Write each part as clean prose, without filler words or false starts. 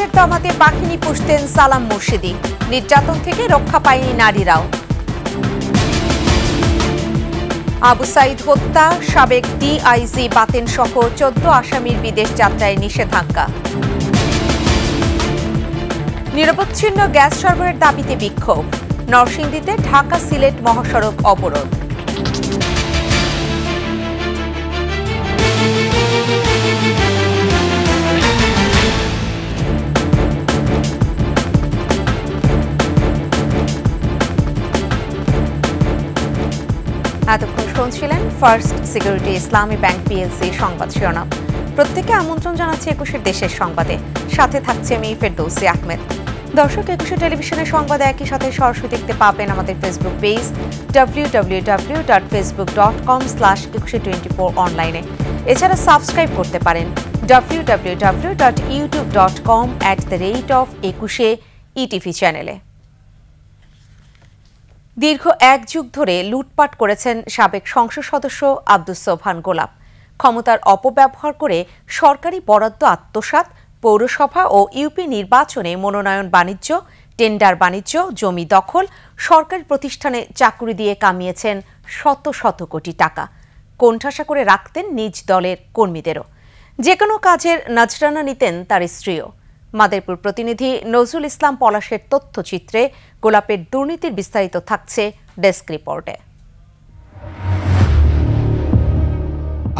পেটের দমাতে পাখিনি পুষতেন সালাম মুর্শিদি। নির্যাতন থেকে রক্ষা পায়নি নারীরাও। আবু সাইদ হত্যা, সাবেক ডিআইজি বাতেন সহ 14 আসামির বিদেশ যাত্রায় নিষেধাজ্ঞা। নিরবচ্ছিন্ন গ্যাস সরবরাহের দাবিতে বিক্ষোভ। নরসিংদীতে ঢাকা সিলেট মহাসড়ক অবরোধ। এতক্ষণ শুনছিলেন ফার্স্ট সিকিউরিটি ইসলামী ব্যাংক পিএলসি সংবাদ শিরোনাম। প্রত্যেককে আমন্ত্রণ জানাচ্ছি 21 দেশের সংবাদে। সাথে থাকছে আমি ফেরদৌসী আহমেদ। দর্শক, 21 টেলিভিশনের সংবাদ একই সাথে সরাসরি দেখতে পাবেন আমাদের ফেসবুক পেজ www.facebook.com/2124 অনলাইনে। এছাড়া সাবস্ক্রাইব করতে পারেন www.youtube.com/21 চ্যানেলে। দীর্ঘ 1 যুগ ধরে লুটপাট করেছেন সাবেক সংসদ সদস্য আব্দুস সোবহান গোলাপ। ক্ষমতার অপব্যবহার করে সরকারি বরাদ্দ আত্মসাৎ, পৌরসভা ও ইউপি নির্বাচনে মনোনয়ন বাণিজ্য, টেন্ডার বাণিজ্য, জমি দখল, সরকারি প্রতিষ্ঠানে চাকরি দিয়ে কামিয়েছেন শত শত কোটি টাকা। কোণঠাসা করে রাখতেন নিজ দলের কর্মীদেরও। যে কোনো কাজের নজরানা নিতেন তার স্ত্রীও। মাদারীপুর প্রতিনিধি নজরুল ইসলাম পলাশের তথ্যচিত্রে গোলাপের দুর্নীতির বিস্তারিত থাকছে ডেস্ক রিপোর্টে।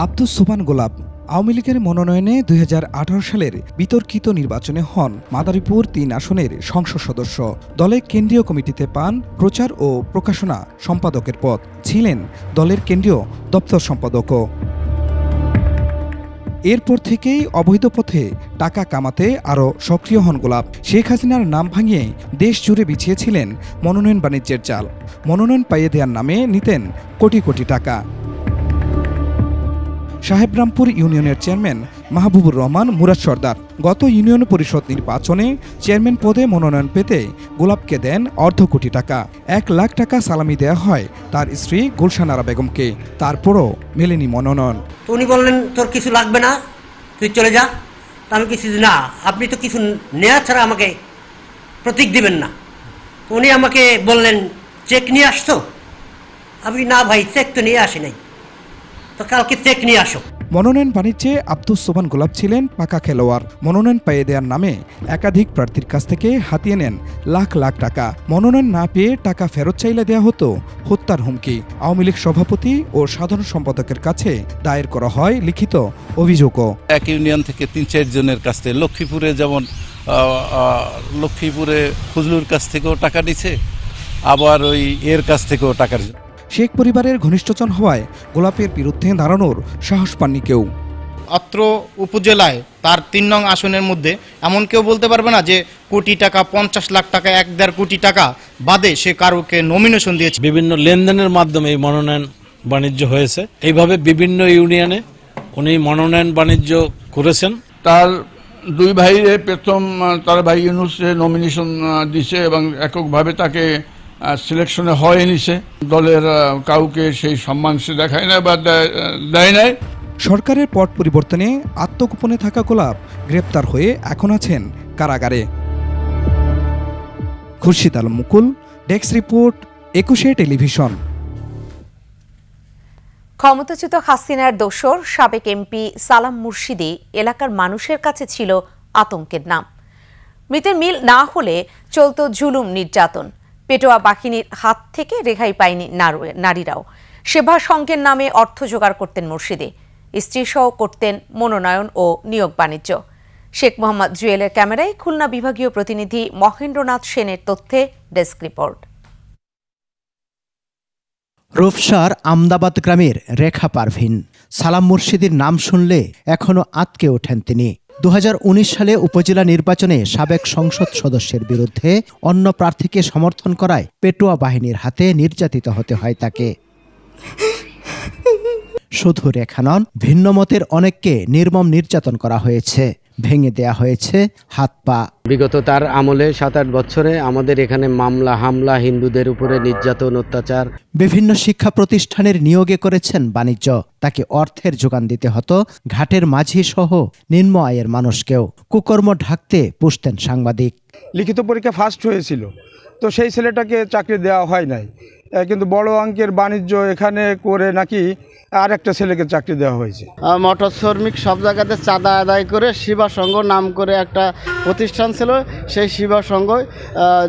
আব্দুস সোবহান গোলাপ আওয়ামী লীগের মনোনয়নে 2018 সালের বিতর্কিত নির্বাচনে হন মাদারীপুর 3 আসনের সংসদ সদস্য। দলে কেন্দ্রীয় কমিটিতে পান প্রচার ও প্রকাশনা সম্পাদকের পদ। ছিলেন দলের কেন্দ্রীয় দপ্তর সম্পাদকও। এরপর থেকেই অবৈধ পথে টাকা কামাতে আরও সক্রিয় হন গোলাপ। শেখ হাসিনার নাম ভাঙিয়ে দেশ জুড়ে বিছিয়েছিলেন মনোনয়ন বাণিজ্যের জাল। মনোনয়ন পাইয়ে দেওয়ার নামে নিতেন কোটি কোটি টাকা। সাহেবরামপুর ইউনিয়নের চেয়ারম্যান মাহবুবুর রহমান মুরাদ সর্দার গত ইউনিয়ন পরিষদ নির্বাচনে চেয়ারম্যান পদে মনোনয়ন পেতে গোলাপকে দেন অর্ধ কোটি টাকা। 1 লাখ টাকা সালামি দেওয়া হয় তার স্ত্রী গুলশান আরা বেগমকে। তারপরও মেলেনি মনোনয়ন। উনি বললেন, তোর কিছু লাগবে না, তুই চলে যা। আমি কিছু না, আপনি তো কিছু নেওয়া ছাড়া আমাকে প্রতীক দিবেন না। উনি আমাকে বললেন, চেক নিয়ে আসছো? আমি না ভাই, চেক তো নিয়ে আসি নাই, তো কালকে চেক নিয়ে আসো। মনোনয়ন বাণিজ্যে আব্দুস সোবহান গোলাপ ছিলেন পাকা খেলোয়াড়। মনোনয়ন পাইয়ে দেওয়ার নামে একাধিক প্রার্থীর কাছ থেকে হাতিয়ে নেন লাখ লাখ টাকা। মনোনয়ন না পেয়ে টাকা ফেরত চাইলে দেওয়া হতো হত্যার হুমকি। আওয়ামী লীগ সভাপতি ও সাধারণ সম্পাদকের কাছে দায়ের করা হয় লিখিত অভিযোগও। এক ইউনিয়ন থেকে 3-4 জনের কাছ থেকে, লক্ষ্মীপুরে যেমন লক্ষ্মীপুরে ফজলুর কাছ থেকেও টাকা নিছে, আবার ওই এর কাছ থেকেও টাকা। শেখ পরিবারের ঘনিষ্ঠজন হওয়ায় গোলাপের বিরুদ্ধে দাঁড়ানোর সাহস পাননি কেউ। অত্র উপজেলায় তার 3 নং আসনের মধ্যে এমন কেউ বলতে পারবে না যে কোটি টাকা, 50 লাখ টাকা, 1-1.5 কোটি টাকা বাদে সে কারোকে নমিনেশন দিয়েছে। বিভিন্ন লেনদেনের মাধ্যমে এই মনোনয়ন বাণিজ্য হয়েছে। এইভাবে বিভিন্ন ইউনিয়নে উনি মনোনয়ন বাণিজ্য করেছেন। তার 2 ভাইয়ে প্রথম তার ভাই ইউনুসে নমিনেশন দিছে এবং এককভাবে তাকে সিলেকশনে হয় নিছে। দলের কাউকে সেই সম্মান সে দেখায় না বা দেয় নাই। সরকারের পট পরিবর্তনে আত্মগোপনে থাকা গোলাপ গ্রেপ্তার হয়ে এখন আছেন কারাগারে। খুরশিদ আলম মুকুল, ডেস্ক রিপোর্ট, 21 টেলিভিশন। ক্ষমতাচ্যুত হাসিনার দোসর সাবেক এমপি সালাম মুর্শিদি এলাকার মানুষের কাছে ছিল আতঙ্কের নাম। মৃতের মিল না হলে চলত জুলুম নির্যাতন। পেটোয়া বাহিনীর হাত থেকে রেহাই পায়নি নারীরাও। সেবা সংঘের নামে অর্থ জোগাড় করতেন মুর্শিদি। স্ত্রী সহ করতেন মনোনয়ন ও নিয়োগ বাণিজ্য। শেখ মোহাম্মদ জুয়েলের ক্যামেরায় খুলনা বিভাগীয় প্রতিনিধি মহেন্দ্রনাথ সেনের তথ্যে ডেস্ক রিপোর্ট। রূপসার আমদাবাদ গ্রামের রেখা পারভিন। সালাম মুর্শিদির নাম শুনলে এখনো আঁতকে ওঠেন তিনি। 2019 সালে উপজেলা নির্বাচনে সাবেক সংসদ সদস্যের বিরুদ্ধে অন্য প্রার্থীকে সমর্থন করায় পেটোয়া বাহিনীর হাতে নির্যাতিত হতে হয় তাকে। শুধু রেখা নন, ভিন্ন মতের অনেককে নির্মম নির্যাতন করা হয়েছে। ভেঙে দেয়া হয়েছে হাত পা। বিগত তার আমলে 7-8 বছরে আমাদের এখানে মামলা হামলা, হিন্দুদের উপরে নির্যাতন অত্যাচার। বিভিন্ন শিক্ষা প্রতিষ্ঠানের নিয়োগে করেছেন বাণিজ্য। তাকে অর্থের যোগান দিতে হতো ঘাটের মাঝি সহ নিম্ন আয়ের মানুষকেও। কুকর্ম ঢাকতে পুষতেন সাংবাদিক। লিখিত পরীক্ষা ফার্স্ট হয়েছিল, তো সেই ছেলেটাকে চাকরি দেওয়া হয় নাই, কিন্তু বড় অঙ্কের বাণিজ্য এখানে করে নাকি আর একটা ছেলেকে চাকরি দেওয়া হয়েছে। মোটর শ্রমিক সব জায়গাতে চাঁদা আদায় করে শিবা সংঘ নাম করে একটা প্রতিষ্ঠান ছিল, সেই শিবা সংঘ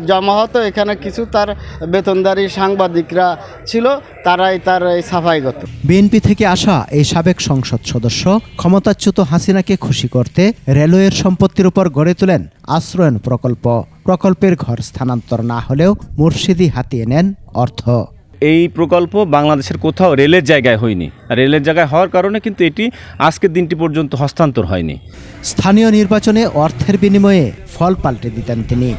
জমা হতো। এখানে কিছু তার বেতনদারী সাংবাদিকরা ছিল, তারাই তার এই সাফাই করত। বিএনপি থেকে আসা এই সাবেক সংসদ সদস্য ক্ষমতাচ্যুত হাসিনাকে খুশি করতে রেলওয়ের সম্পত্তির উপর গড়ে তোলেন আশ্রয়ন প্রকল্প। প্রকল্পের ঘর স্থানান্তর না হলেও মুর্শিদি হাতিয়ে নেন অর্থ। এই প্রকল্প বাংলাদেশের কোথাও রেলের জায়গায় হয়নি, রেলের জায়গায় হওয়ার কারণে কিন্তু এটি আজকের দিনটি পর্যন্ত হস্তান্তর হয়নি। স্থানীয় নির্বাচনে অর্থের বিনিময়ে ফল পাল্টে দিতেন তিনি।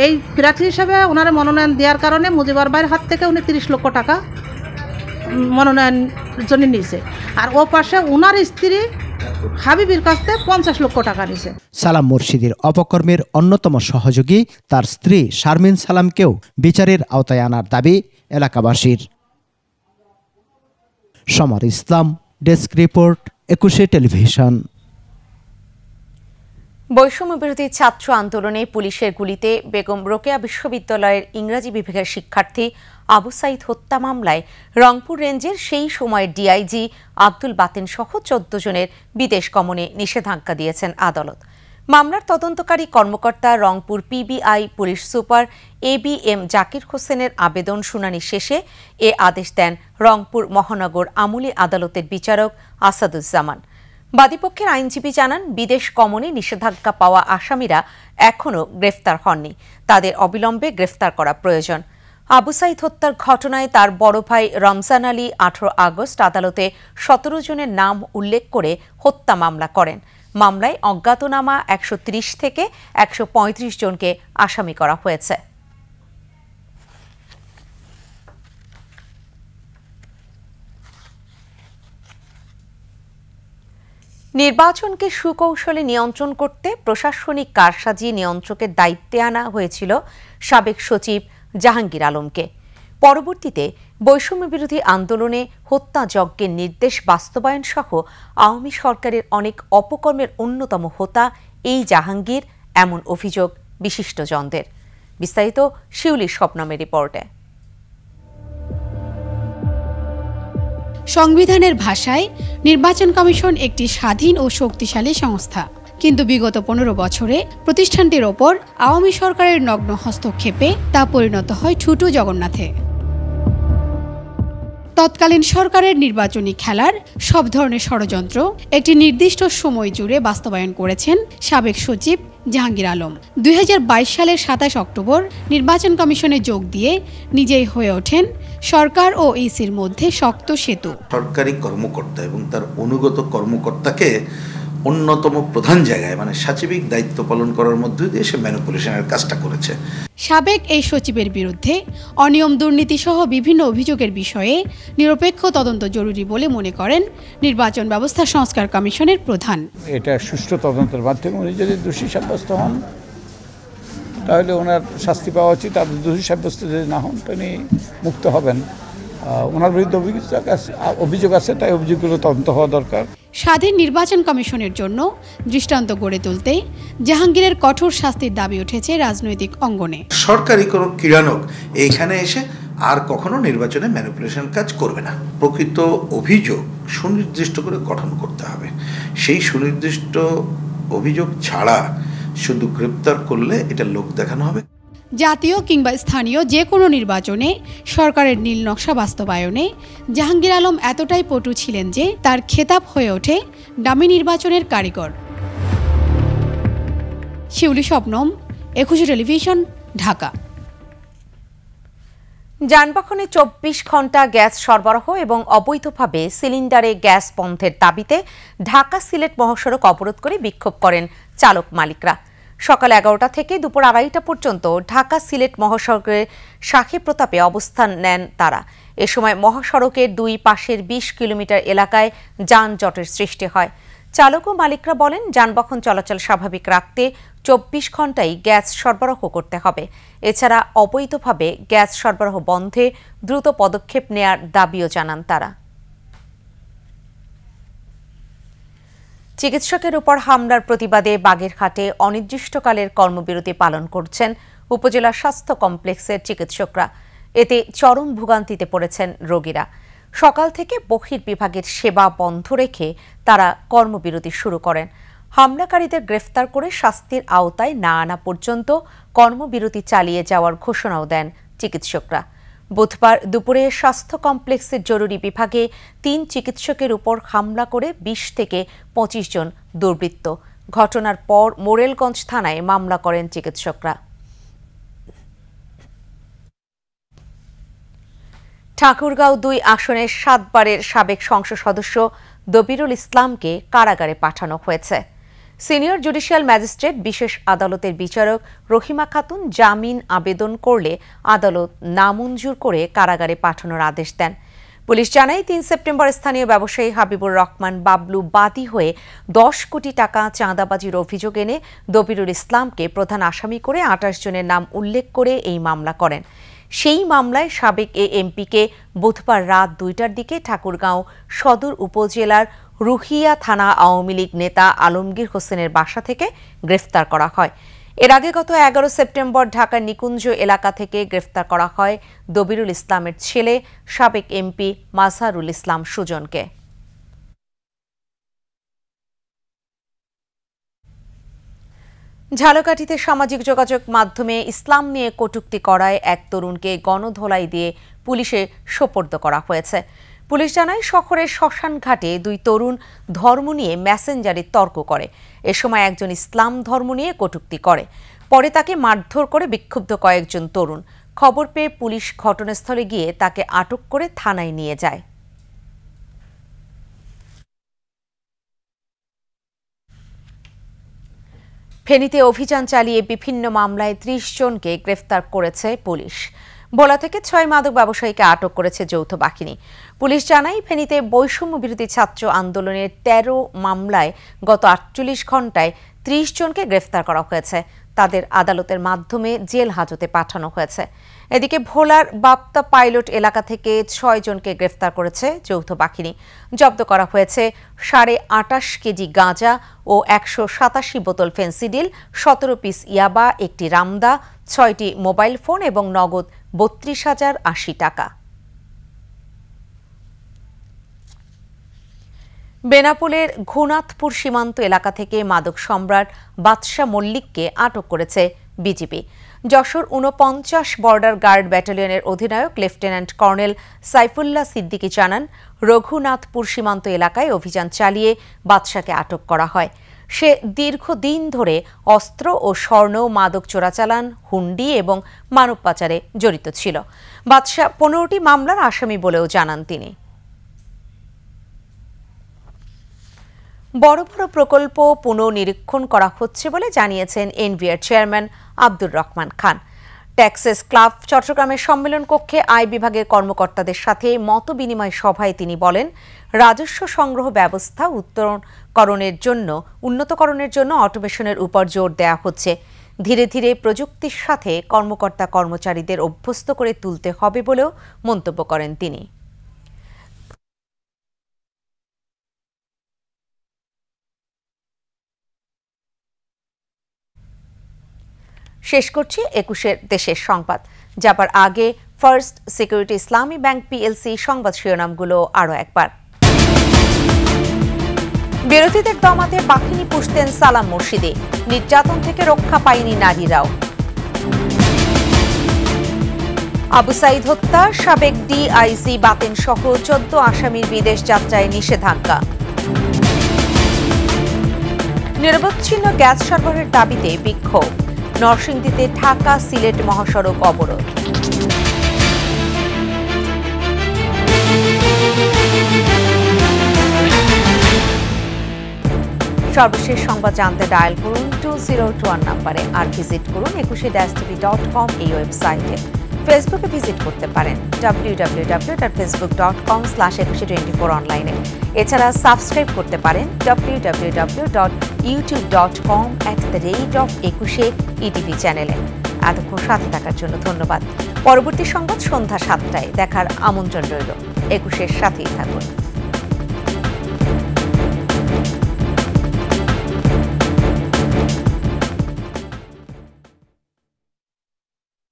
এই প্রার্থী হিসেবে ওনার মনোনয়ন দেওয়ার কারণে মুজিবর ভাইয়ের হাত থেকে উনি 30 লক্ষ টাকা মনোনয়ন জন্য নিয়েছে, আর ও পাশে ওনার স্ত্রী হাবিবির কাছ থেকে 50 লক্ষ টাকা নিয়েছে। সালাম মুর্শিদির অপকর্মের অন্যতম সহযোগী তার স্ত্রী শারমিন সালামকেও বিচারের আওতায় আনার দাবি এলাকাবাসীর। সমর ইসলাম, ডেস্ক রিপোর্ট, 21 টেলিভিশন। বৈষম্য বিরোধী ছাত্র আন্দোলনে পুলিশের গুলিতে বেগম রোকেয়া বিশ্ববিদ্যালয়ের ইংরেজি বিভাগের শিক্ষার্থী আবু সাইদ হত্যা মামলায় রংপুর রেঞ্জের সেই সময়ের ডিআইজি আব্দুল বাতিন সহ 14 জনের বিদেশ গমনে নিষেধাজ্ঞা দিয়েছেন আদালত। মামলার তদন্তকারী কর্মকর্তা Rangpur PBI police super ABM Zakir হোসেনের আবেদন শুনানি শেষে এ আদেশ দেন রংপুর মহানগর আমলি আদালতের বিচারক আসাদুজ্জামান। বাদীপক্ষের আইনজীবী জানান, বিদেশ গমনে নিষেধাজ্ঞা পাওয়া আসামিরা এখনও গ্রেফতার হননি, তাদের অবিলম্বে গ্রেফতার করা প্রয়োজন। আবু সাইদ হত্যার ঘটনায় তার বড় ভাই রমজান আলী 18 আগস্ট আদালতে 17 জনের নাম উল্লেখ করে হত্যা মামলা করেন। মামলায় অজ্ঞাতনামা 130 থেকে 135 জনকে আসামি করা হয়েছে। নির্বাচনকে সুকৌশলে নিয়ন্ত্রণ করতে প্রশাসনিক কারসাজি নিয়ন্ত্রকের দায়িত্বে আনা হয়েছিল সাবেক সচিব জাহাঙ্গীর আলমকে। পরবর্তীতে বৈষম্য বিরোধী আন্দোলনে হত্যাযজ্ঞের নির্দেশ বাস্তবায়ন সহ আওয়ামী সরকারের অনেক অপকর্মের অন্যতম হোতা এই জাহাঙ্গীর, এমন অভিযোগ বিশিষ্টজনদের। বিস্তারিত শিউলির স্বপ্নমের রিপোর্টে। সংবিধানের ভাষায় নির্বাচন কমিশন একটি স্বাধীন ও শক্তিশালী সংস্থা, কিন্তু বিগত 15 বছরে প্রতিষ্ঠানটির ওপর আওয়ামী সরকারের নগ্ন হস্তক্ষেপে তা পরিণত হয় ঠুটু জগন্নাথে। তৎকালীন সরকারের নির্বাচনী খেলার সব ধরনের ষড়যন্ত্র একটি নির্দিষ্ট সময় জুড়ে বাস্তবায়ন করেছেন সাবেক সচিব জাহাঙ্গীর আলম। 2022 সালের 27 অক্টোবর নির্বাচন কমিশনে যোগ দিয়ে নিজেই হয়ে ওঠেন সরকার ও ইসির মধ্যে শক্ত সেতু। সরকারি কর্মকর্তা এবং তার অনুগত কর্মকর্তাকে অন্যতম প্রধান জায়গায় মানে সাচিবিক দায়িত্ব পালন করার মধ্যে দিয়ে সে ম্যানিপুলেশনের কাজটা করেছে। সাবেক এই সচিবের বিরুদ্ধে অনিয়ম, দুর্নীতি সহ বিভিন্ন অভিযোগের বিষয়ে নিরপেক্ষ তদন্ত জরুরি বলে মনে করেন নির্বাচন ব্যবস্থা সংস্কার কমিশনের প্রধান। এটা সুষ্ঠু তদন্তের মাধ্যমে উনি যদি দোষী সাব্যস্ত হন তাহলে ওনার শাস্তি পাওয়া উচিত, আর দোষী সাব্যস্ত যদি না হন তিনি মুক্ত হবেন। ওনার বিরুদ্ধে অভিযোগ আছে, তাই অভিযোগগুলো তদন্ত হওয়া দরকার। স্বাধীন নির্বাচন কমিশনের জন্য দৃষ্টান্ত গড়ে তুলতে জাহাঙ্গীরের কঠোর শাস্তির দাবি উঠেছে রাজনৈতিক অঙ্গনে। সরকারি কোনো ক্রীড়ানক এইখানে এসে আর কখনো নির্বাচনে ম্যানিপুলেশন কাজ করবে না। প্রকৃত অভিযোগ সুনির্দিষ্ট করে গঠন করতে হবে। সেই সুনির্দিষ্ট অভিযোগ ছাড়া শুধু গ্রেপ্তার করলে এটা লোক দেখানো হবে। জাতীয় কিংবা স্থানীয় যে কোনো নির্বাচনে সরকারের নীল নকশা বাস্তবায়নে জাহাঙ্গীর আলম এতটাই পটু ছিলেন যে তার খেতাব হয়ে ওঠে ডামি নির্বাচনের কারিগর। শিউলি স্বপ্নম, 21 টেলিভিশন, ঢাকা। যানবাহনে 24 ঘণ্টা গ্যাস সরবরাহ এবং অবৈধভাবে সিলিন্ডারে গ্যাস বন্ধের দাবিতে ঢাকা সিলেট মহাসড়ক অবরোধ করে বিক্ষোভ করেন চালক মালিকরা। সকাল 11টা থেকে দুপুর 2:30টা পর্যন্ত ঢাকা সিলেট মহাসড়কের শাখে প্রতাপে অবস্থান নেন তারা। এ সময় মহাসড়কের দুই পাশের 20 কিলোমিটার এলাকায় যানজটের সৃষ্টি হয়। চালক ও মালিকরা বলেন, যানবাহন চলাচল স্বাভাবিক রাখতে 24 ঘন্টাই গ্যাস সরবরাহ করতে হবে। এছাড়া অবৈধভাবে গ্যাস সরবরাহ বন্ধে দ্রুত পদক্ষেপ নেয়ার দাবিও জানান তারা। চিকিৎসকের উপর হামলার প্রতিবাদে বাগেরহাটে অনির্দিষ্টকালের কর্মবিরতি পালন করছেন উপজেলা স্বাস্থ্য কমপ্লেক্সের চিকিৎসকরা। এতে চরম ভোগান্তিতে পড়েছেন রোগীরা। সকাল থেকে বহির্বিভাগের সেবা বন্ধ রেখে তারা কর্মবিরতি শুরু করেন। হামলাকারীদের গ্রেফতার করে শাস্তির আওতায় না আনা পর্যন্ত কর্মবিরতি চালিয়ে যাওয়ার ঘোষণাও দেন চিকিৎসকরা। বুধবার দুপুরে স্বাস্থ্য কমপ্লেক্সের জরুরি বিভাগে 3 চিকিৎসকের উপর হামলা করে 20 থেকে 25 জন দুর্বৃত্ত। ঘটনার পর মোরেলগঞ্জ থানায় মামলা করেন চিকিৎসকরা। ঠাকুরগাঁও 2 আসনের 7 বারের সাবেক সংসদ সদস্য দবিরুল ইসলামকে কারাগারে পাঠানো হয়েছে। সিনিয়র জুডিশিয়াল ম্যাজিস্ট্রেট বিশেষ আদালতের বিচারক রহিমা খাতুন জামিন আবেদন করলে আদালত নামঞ্জুর করে কারাগারে পাঠানোর আদেশ দেন। পুলিশ জানায়, 3 সেপ্টেম্বর স্থানীয় ব্যবসায়ী হাবিবুর রহমান বাবলু বাদী হয়ে 10 কোটি টাকা চাঁদাবাজির অভিযোগ এনে দবিরুল ইসলামকে প্রধান আসামি করে 28 জনের নাম উল্লেখ করে এই মামলা করেন। সেই মামলায় সাবেক এমপিকে বুধবার রাত 2টার দিকে ঠাকুরগাঁও সদর উপজেলার রুহিয়া থানা আওয়ামী লীগ নেতা আলমগীর হোসেনের বাসা থেকে গ্রেফতার করা হয়। এর আগে গত 11 সেপ্টেম্বর ঢাকার নিকুঞ্জ এলাকা থেকে গ্রেফতার করা হয় দবিরুল ইসলামের ছেলে সাবেক এমপি মাজহারুল ইসলাম সুজনকে। ঝালকাঠিতে সামাজিক যোগাযোগ মাধ্যমে ইসলাম নিয়ে কটূক্তি করায় এক তরুণকে গণধোলাই দিয়ে পুলিশে সোপর্দ করা হয়েছে। পুলিশ জানায়, শহরের শ্মশান ঘাটে 2 তরুণ ধর্ম নিয়ে মেসেঞ্জারে তর্ক করে। এ সময় একজন ইসলাম ধর্ম নিয়ে কটূক্তি করে। পরে তাকে মারধর করে বিক্ষুব্ধ কয়েকজন তরুণ। খবর পেয়ে পুলিশ ঘটনাস্থলে গিয়ে তাকে আটক করে থানায় নিয়ে যায়। ফেনীতে অভিযান চালিয়ে বিভিন্ন মামলায় 30 জনকে গ্রেফতার করেছে পুলিশ। ভোলা থেকে 6 মাদক ব্যবসায়ীকে আটক করেছে যৌথ বাহিনী। পুলিশ জানায়, ফেনীতে বৈষম্য বিরোধী ছাত্র আন্দোলনের 13 মামলায় গত 48 ঘণ্টায় 30 জনকে গ্রেফতার করা হয়েছে। তাদের আদালতের মাধ্যমে জেল হাজতে পাঠানো হয়েছে। এদিকে ভোলার বাপ্তা পাইলট এলাকা থেকে 6 জনকে গ্রেফতার করেছে যৌথ বাহিনী। জব্দ করা হয়েছে 28.5 কেজি গাঁজা ও 187 বোতল ফেন্সিডিল, 17 পিস ইয়াবা, 1টি রামদা, 6টি মোবাইল ফোন এবং নগদ 32,080 টাকা। বেনাপোলের ঘুনাথপুর সীমান্ত এলাকা থেকে মাদক সম্রাট বাদশা মল্লিককে আটক করেছে বিজিবি। যশোর 49 বর্ডার গার্ড ব্যাটালিয়নের অধিনায়ক লেফটেন্যান্ট কর্নেল সাইফুল্লাহ সিদ্দিকী জানান, রঘুনাথপুর সীমান্ত এলাকায় অভিযান চালিয়ে বাদশাকে আটক করা হয়। সে দীর্ঘদিন ধরে অস্ত্র ও স্বর্ণ, মাদক চোরাচালান, হুন্ডি এবং মানব পাচারে জড়িত ছিল। বাদশা 15টি মামলার আসামি বলেও জানান তিনি। বড় বড় প্রকল্প পুনর্নিরীক্ষণ করা হচ্ছে বলে জানিয়েছেন NBR chairman Abdur Rahman Khan. Taxes club চট্টগ্রামের সম্মেলন কক্ষে আয় বিভাগের কর্মকর্তাদের সাথে মতবিনিময় সভায় তিনি বলেন, রাজস্ব সংগ্রহ ব্যবস্থা উন্নতকরণের জন্য অটোমেশনের উপর জোর দেওয়া হচ্ছে। ধীরে ধীরে প্রযুক্তির সাথে কর্মকর্তা কর্মচারীদের অভ্যস্ত করে তুলতে হবে বলেও মন্তব্য করেন তিনি। শেষ করছি 21-এর দেশের সংবাদ। যাবার আগে ফার্স্ট সিকিউরিটি ইসলামী ব্যাংক পিএলসি সংবাদ শিরোনামগুলো আরও একবার। বিরোধীদের দমাতে বাহিনী পুষতেন সালাম মুর্শিদি, নির্যাতন থেকে রক্ষা পায়নি নারীরাও। আবু সাইদ হত্যা, সাবেক ডিআইজি বাতেন সহ 14 আসামির বিদেশ যাত্রায় নিষেধাজ্ঞা। নিরবচ্ছিন্ন গ্যাস সরবরাহের দাবিতে বিক্ষোভ, নরসিংদীতে ঢাকা সিলেট মহাসড়ক অবরোধ। সর্বশেষ সংবাদ জানতে ডায়াল করুন 2021 নম্বরে, আর ভিজিট করুন 21-tv.com এই ওয়েবসাইটে। ফেসবুকে ভিজিট করতে পারেন www.facebook.com/2124 অনলাইনে। এছাড়া সাবস্ক্রাইব করতে পারেন www.youtube.com/21 চ্যানেলে। এতক্ষণ সাথে থাকার জন্য ধন্যবাদ। পরবর্তী সংবাদ সন্ধ্যা 7টায় দেখার আমন্ত্রণ রইল। 21-এর সাথেই থাকুন।